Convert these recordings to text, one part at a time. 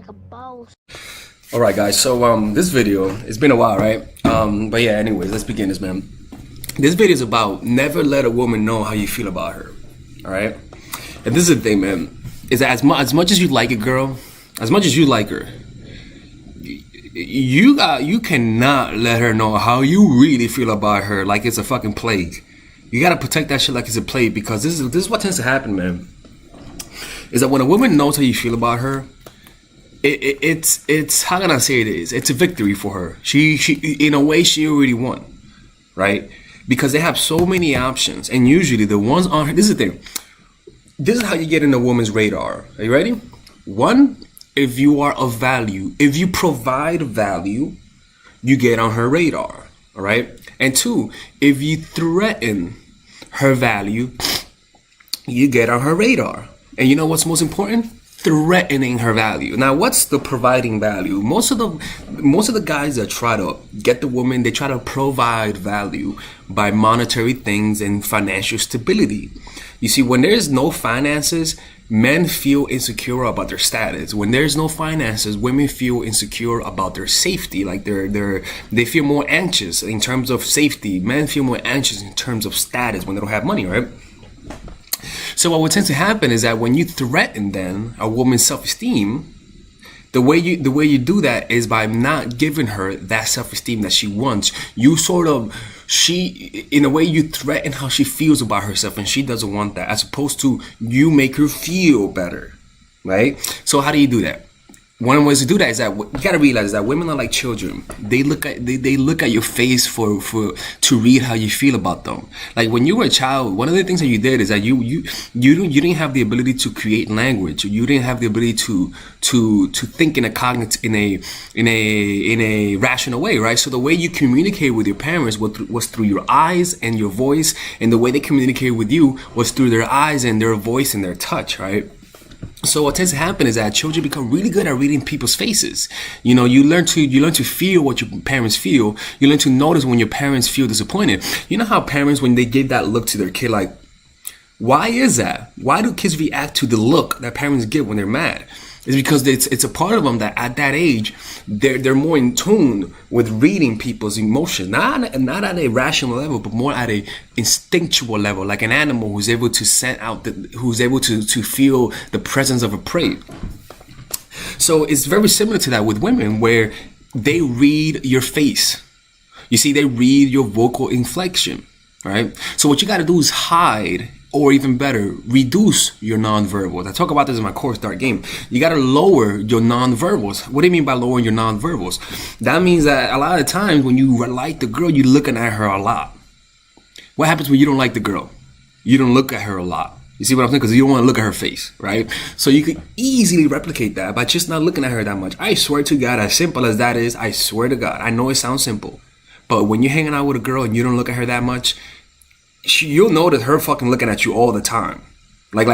like a boss. All right, guys. So this video, it's been a while, right? But yeah, anyways, let's begin this, man. This video is about never let a woman know how you feel about her. All right. And this is the thing, man. Is that as much as you like a girl, as much as you like her, you cannot let her know how you really feel about her like it's a fucking plague. You gotta protect that shit like it's a plague, because this is what tends to happen, man. Is that when a woman knows how you feel about her, it's how can I say it is? It's a victory for her. She in a way she already won, right? Because they have so many options, and usually the ones on her. This is the thing. This is how you get in a woman's radar. Are you ready? One, if you are of value, if you provide value, you get on her radar. All right. And two, if you threaten her value, you get on her radar. And you know what's most important? Threatening her value. Now, what's the providing value? Most of the guys that try to get the woman, they try to provide value by monetary things and financial stability. You see, when there's no finances, men feel insecure about their status. When there's no finances, women feel insecure about their safety. Like they feel more anxious in terms of safety. Men feel more anxious in terms of status when they don't have money, right? So what tends to happen is that when you threaten then a woman's self-esteem, the way you do that is by not giving her that self-esteem that she wants. You in a way you threaten how she feels about herself, and she doesn't want that, as opposed to you make her feel better, right? So how do you do that? One of the ways to do that is that you gotta realize that women are like children. They look at your face to read how you feel about them. Like when you were a child, one of the things that you did is that you didn't have the ability to create language. You didn't have the ability to think in a rational way, right? So the way you communicate with your parents was through your eyes and your voice, and the way they communicated with you was through their eyes and their voice and their touch, right? So what tends to happen is that children become really good at reading people's faces. You know, you learn to feel what your parents feel. You learn to notice when your parents feel disappointed. You know how parents, when they give that look to their kid, like, why is that? Why do kids react to the look that parents give when they're mad? It's because it's a part of them that at that age they're more in tune with reading people's emotions, not at a rational level, but more at a instinctual level, like an animal who's able to feel the presence of a prey. So it's very similar to that with women, where they read your face. You see, they read your vocal inflection, right? So what you got to do is hide, or even better, reduce your nonverbals. I talk about this in my course, Dark Game. You gotta lower your nonverbals. What do you mean by lowering your nonverbals? That means that a lot of times when you like the girl, you're looking at her a lot. What happens when you don't like the girl? You don't look at her a lot. You see what I'm saying? Because you don't want to look at her face, right? So you could easily replicate that by just not looking at her that much. I swear to God, as simple as that is, I swear to God, I know it sounds simple, but when you're hanging out with a girl and you don't look at her that much, you'll notice her fucking looking at you all the time. Like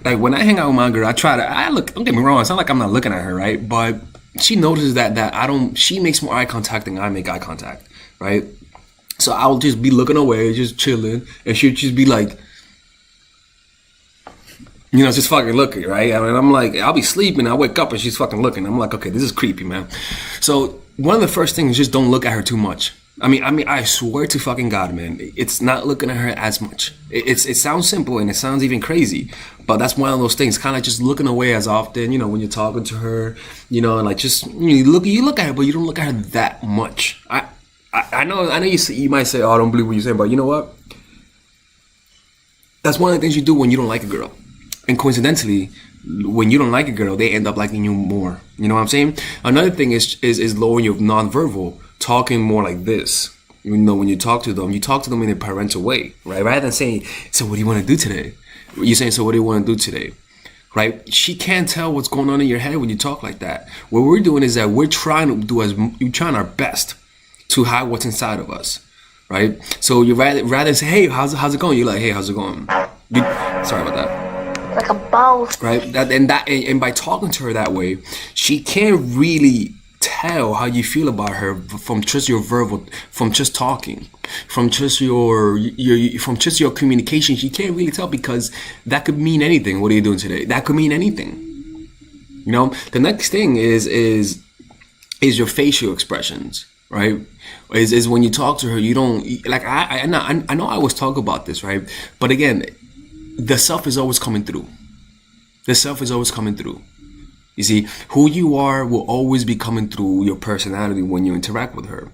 when I hang out with my girl, I look, don't get me wrong, it's not like I'm not looking at her, right? But she notices that she makes more eye contact than I make eye contact, right? So I'll just be looking away, just chilling, and she'll just be like, you know, just fucking looking, right? I mean, I'm like, I'll be sleeping, I wake up and she's fucking looking. I'm like, okay, this is creepy, man. So one of the first things is just don't look at her too much. I mean, I swear to fucking God, man, it's not looking at her as much. It sounds simple and it sounds even crazy, but that's one of those things, kind of just looking away as often, you know, when you're talking to her, you know, and like just, you look at her, but you don't look at her that much. I know you might say, oh, I don't believe what you're saying, but you know what? That's one of the things you do when you don't like a girl. And coincidentally, when you don't like a girl, they end up liking you more. You know what I'm saying? Another thing is lowering your nonverbal. Talking more like this. You know, when you talk to them in a parental way, right? Rather than saying, so what do you want to do today? You're saying, so what do you want to do today? Right? She can't tell what's going on in your head when you talk like that. What we're doing is that we're trying our best to hide what's inside of us, right? So you rather than say, hey, how's it going? You're like, hey, how's it going? Sorry about that. Like a boss. Right? And by talking to her that way, she can't really tell how you feel about her from just your verbal, from just talking, from just your communication. She can't really tell, because that could mean anything. What are you doing today? That could mean anything. You know, the next thing is your facial expressions, right? Is when you talk to her, you don't like. I know I always talk about this, right? But again, the self is always coming through. The self is always coming through. You see, who you are will always be coming through your personality when you interact with her.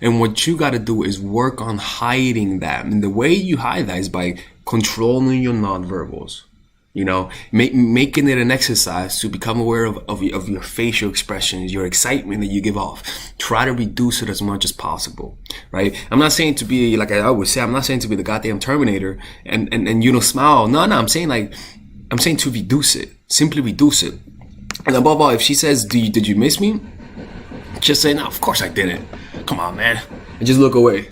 And what you got to do is work on hiding that. And the way you hide that is by controlling your nonverbals. You know, making it an exercise to become aware of your facial expressions, your excitement that you give off. Try to reduce it as much as possible, right? I'm not saying to be, like I always say, I'm not saying to be the goddamn Terminator and you don't smile. No, I'm saying to reduce it. Simply reduce it. And above all, if she says, did you miss me? Just say, no, of course I didn't. Come on, man. And just look away.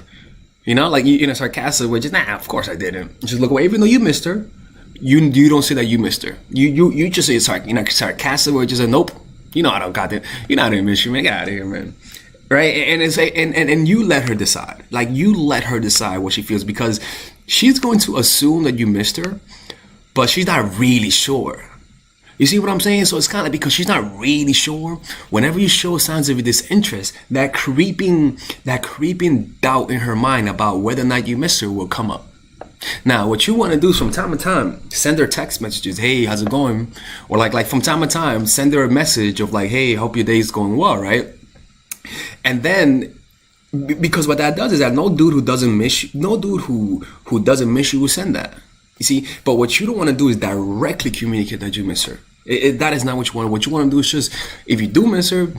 You know, like in a sarcastic way, just, nah, of course I didn't. Just look away, even though you missed her. You don't say that you missed her. You just say sarcastic way, just say, nope. You know I don't got that. You know I didn't miss you, man. Get out of here, man. Right? And you let her decide. Like, you let her decide what she feels, because she's going to assume that you missed her, but she's not really sure. You see what I'm saying? So it's kind of because she's not really sure. Whenever you show signs of disinterest, that creeping doubt in her mind about whether or not you miss her will come up. Now, what you want to do is from time to time, send her text messages. Hey, how's it going? Or like from time to time, send her a message of like, hey, hope your day's going well, right? And then, because what that does is that no dude who doesn't miss you will send that. You see, but what you don't want to do is directly communicate that you miss her. That is not what you want. What you want to do is just, if you do miss her,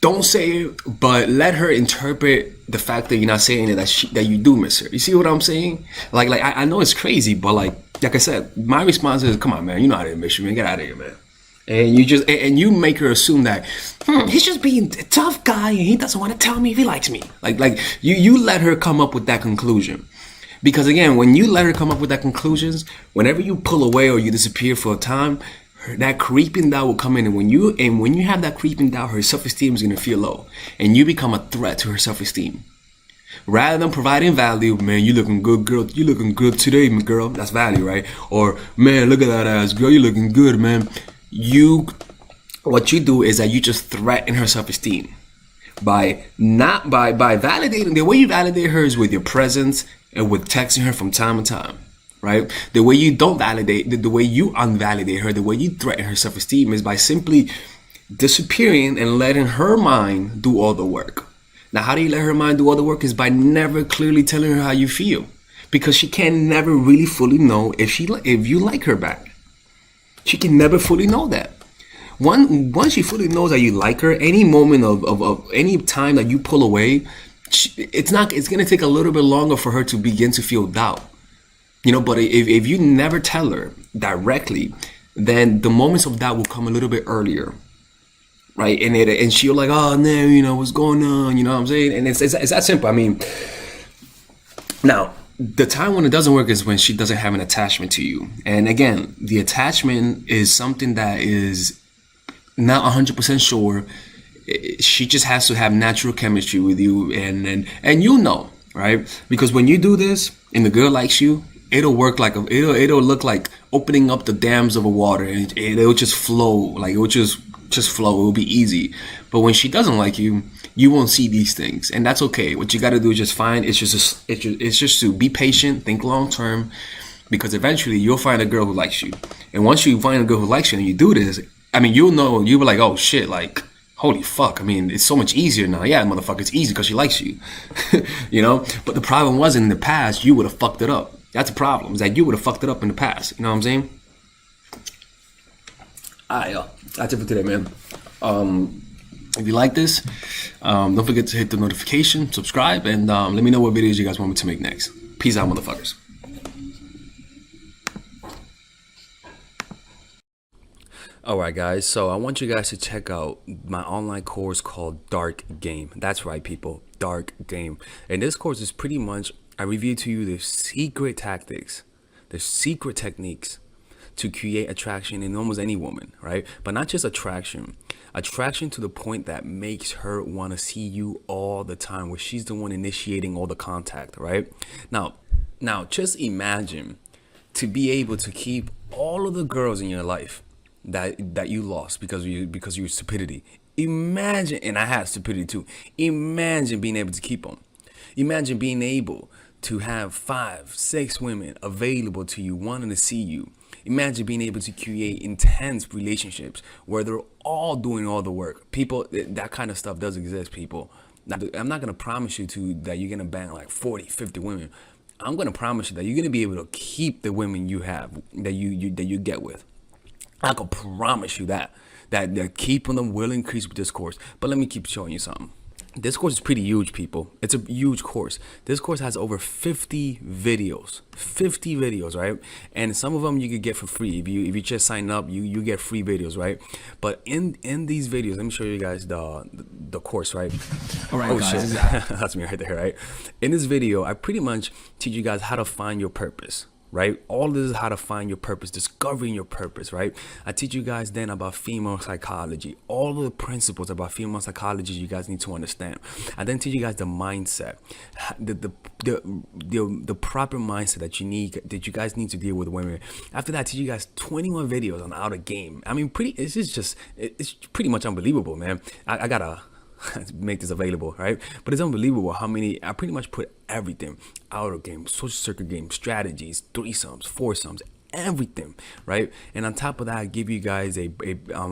don't say it, but let her interpret the fact that you're not saying it, that you do miss her. You see what I'm saying? Like I know it's crazy, but like I said, my response is, come on, man, you know I didn't miss you, man. Get out of here, man. And you make her assume that he's just being a tough guy and he doesn't want to tell me if he likes me. Like you let her come up with that conclusion. Because again, when you let her come up with that conclusions, whenever you pull away or you disappear for a time, that creeping doubt will come in, and when you have that creeping doubt, her self-esteem is gonna feel low, and you become a threat to her self-esteem. Rather than providing value, man, you looking good, girl. You looking good today, girl. That's value, right? Or, man, look at that ass, girl. You looking good, man. What you do is that you just threaten her self-esteem by validating. The way you validate her is with your presence and with texting her from time to time, right? The way you don't validate, the way you unvalidate her, the way you threaten her self-esteem is by simply disappearing and letting her mind do all the work. Now, how do you let her mind do all the work? Is by never clearly telling her how you feel, because she can never really fully know if you like her back. She can never fully know that. Once she fully knows that you like her, any moment of any time that you pull away, it's gonna take a little bit longer for her to begin to feel doubt. You know, but if you never tell her directly, then the moments of doubt will come a little bit earlier, right? And she'll like, oh no, you know, what's going on? You know what I'm saying? And it's that simple. I mean, now the time when it doesn't work is when she doesn't have an attachment to you. And again, the attachment is something that is not 100% sure. She just has to have natural chemistry with you, and you'll know, right? Because when you do this and the girl likes you, it'll work like it'll look like opening up the dams of a water, and it'll just flow, like it will just flow. It'll be easy. But when she doesn't like you, you won't see these things, and that's okay. What you got to do is just it's just to be patient, think long term, because eventually you'll find a girl who likes you. And once you find a girl who likes you and you do this, I mean, you'll know, you'll be like, oh shit, like, holy fuck, I mean, it's so much easier now. Yeah, motherfucker, it's easy because she likes you. You know? But the problem was, in the past, you would have fucked it up. That's the problem, is that you would have fucked it up in the past. You know what I'm saying? Alright, that's it for today, man. If you like this, don't forget to hit the notification, subscribe, and let me know what videos you guys want me to make next. Peace out, motherfuckers. Alright guys, so I want you guys to check out my online course called Dark Game. That's right, people, Dark Game. And this course is pretty much, I review to you the secret tactics, the secret techniques to create attraction in almost any woman, right? But not just attraction to the point that makes her want to see you all the time, where she's the one initiating all the contact, right? Now just imagine to be able to keep all of the girls in your life that you lost because of your stupidity. Imagine, and I had stupidity too. Imagine being able to keep them. Imagine being able to have 5, 6 women available to you, wanting to see you. Imagine being able to create intense relationships where they're all doing all the work. People, that kind of stuff does exist, people. Now, I'm not gonna promise you that you're gonna bang like 40, 50 women. I'm gonna promise you that you're gonna be able to keep the women you have, that you get with. I can promise you that keeping them will increase with this course. But let me keep showing you something. This course is pretty huge, people. It's a huge course. This course has over 50 videos. 50 videos, right? And some of them you could get for free. If you just sign up, you get free videos, right? But in these videos, let me show you guys the course, right? All right, Oh guys. shit. That's me right there, right? In this video, I pretty much teach you guys how to find your purpose. Right? All this is how to find your purpose, discovering your purpose, right? I teach you guys then about female psychology, all of the principles about female psychology you guys need to understand. I then teach you guys the mindset, the proper mindset that you guys need to deal with women. After that, I teach you guys 21 videos on how to game. I mean, it's pretty much unbelievable, man. I gotta make this available, right? But it's unbelievable how many. I pretty much put everything: outer game, social circuit game, strategies, threesomes, foursomes, everything, right? And on top of that, I give you guys a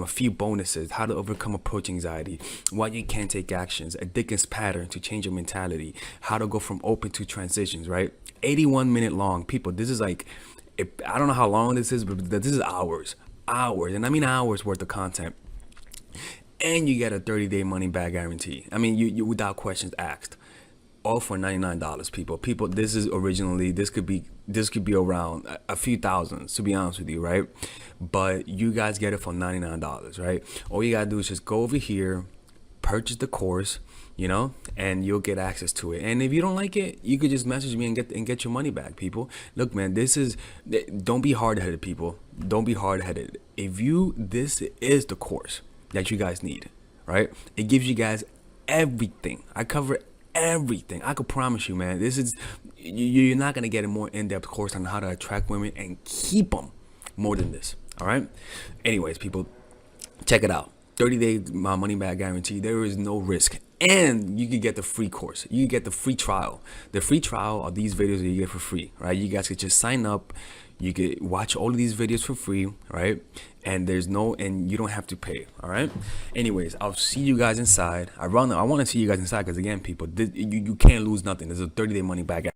few bonuses: how to overcome approach anxiety, why you can't take actions, a Dickens pattern to change your mentality, how to go from open to transitions, right? 81-minute long, people. This is like, I don't know how long this is, but this is hours, and I mean hours worth of content. And you get a 30-day money back guarantee. I mean, you without questions asked. All for $99, people. People, this could be around a few thousands, to be honest with you, right? But you guys get it for $99, right? All you gotta do is just go over here, purchase the course, and you'll get access to it. And if you don't like it, you could just message me and get your money back, people. Look, man, don't be hard-headed, people. Don't be hard-headed. This is the course that you guys need, right? It gives you guys everything. I cover everything. I could promise you, man, you're not gonna get a more in-depth course on how to attract women and keep them more than this. All right. Anyways, people, check it out. 30-day money back guarantee. There is no risk, and you can get the free course. You can get the free trial. The free trial are these videos that you get for free, right? You guys could just sign up. You could watch all of these videos for free, right? And you don't have to pay. All right. Anyways, I'll see you guys inside. I want to see you guys inside because, again, people, you can't lose nothing. There's a 30-day money back